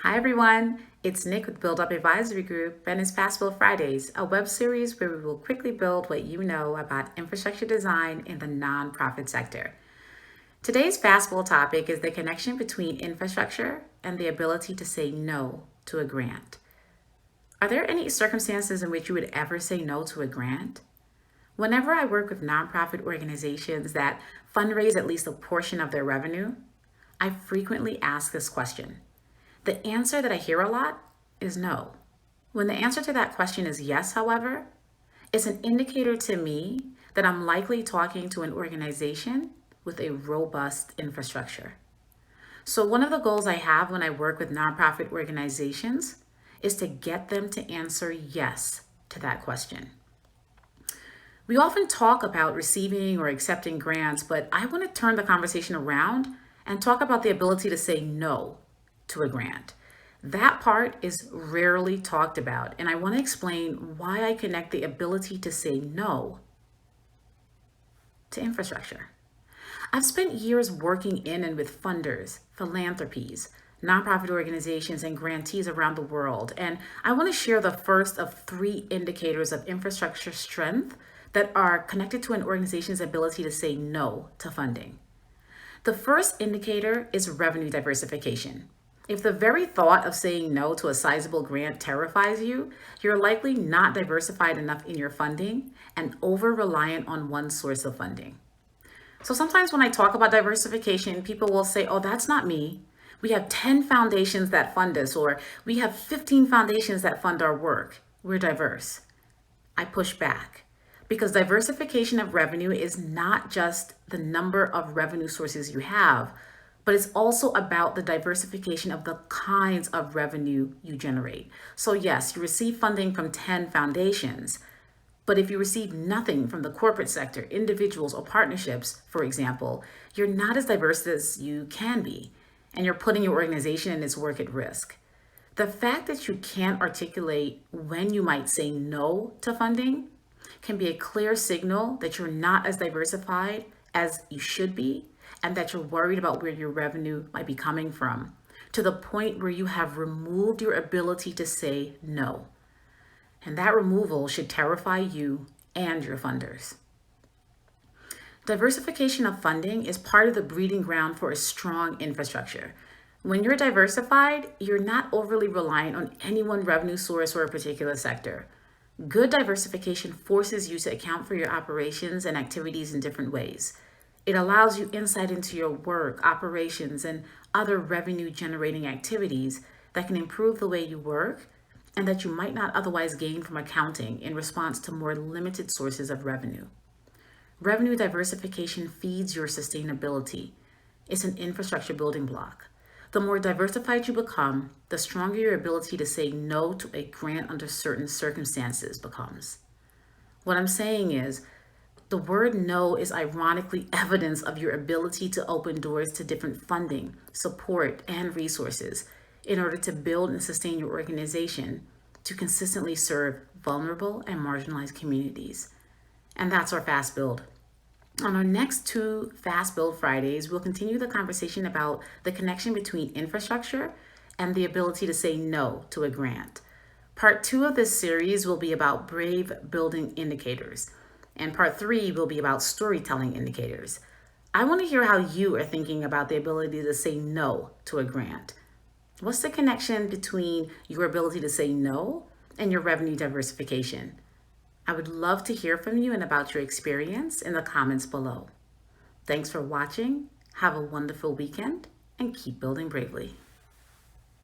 Hi everyone, it's Nick with Build Up Advisory Group and it's Fast Build Fridays, a web series where we will quickly build what you know about infrastructure design in the nonprofit sector. Today's Fast Build topic is the connection between infrastructure and the ability to say no to a grant. Are there any circumstances in which you would ever say no to a grant? Whenever I work with nonprofit organizations that fundraise at least a portion of their revenue, I frequently ask this question. The answer that I hear a lot is no. When the answer to that question is yes, however, it's an indicator to me that I'm likely talking to an organization with a robust infrastructure. So, one of the goals I have when I work with nonprofit organizations is to get them to answer yes to that question. We often talk about receiving or accepting grants, but I want to turn the conversation around and talk about the ability to say no to a grant. That part is rarely talked about, and I want to explain why I connect the ability to say no to infrastructure. I've spent years working in and with funders, philanthropies, nonprofit organizations, and grantees around the world, and I want to share the first of three indicators of infrastructure strength that are connected to an organization's ability to say no to funding. The first indicator is revenue diversification. If the very thought of saying no to a sizable grant terrifies you, you're likely not diversified enough in your funding and over-reliant on one source of funding. So sometimes when I talk about diversification, people will say, oh, that's not me. We have 10 foundations that fund us, or we have 15 foundations that fund our work. We're diverse. I push back because diversification of revenue is not just the number of revenue sources you have, but it's also about the diversification of the kinds of revenue you generate. So yes, you receive funding from 10 foundations, but if you receive nothing from the corporate sector, individuals, or partnerships, for example, you're not as diverse as you can be, and you're putting your organization and its work at risk. The fact that you can't articulate when you might say no to funding can be a clear signal that you're not as diversified as you should be, and that you're worried about where your revenue might be coming from, to the point where you have removed your ability to say no. And that removal should terrify you and your funders. Diversification of funding is part of the breeding ground for a strong infrastructure. When you're diversified, you're not overly reliant on any one revenue source or a particular sector. Good diversification forces you to account for your operations and activities in different ways. It allows you insight into your work, operations, and other revenue generating activities that can improve the way you work and that you might not otherwise gain from accounting in response to more limited sources of revenue. Revenue diversification feeds your sustainability. It's an infrastructure building block. The more diversified you become, the stronger your ability to say no to a grant under certain circumstances becomes. What I'm saying is, the word no is ironically evidence of your ability to open doors to different funding, support, and resources in order to build and sustain your organization to consistently serve vulnerable and marginalized communities. And that's our Fast Build. On our next two Fast Build Fridays, we'll continue the conversation about the connection between infrastructure and the ability to say no to a grant. Part 2 of this series will be about brave building indicators, and part 3 will be about storytelling indicators. I want to hear how you are thinking about the ability to say no to a grant. What's the connection between your ability to say no and your revenue diversification? I would love to hear from you and about your experience in the comments below. Thanks for watching. Have a wonderful weekend and keep building bravely.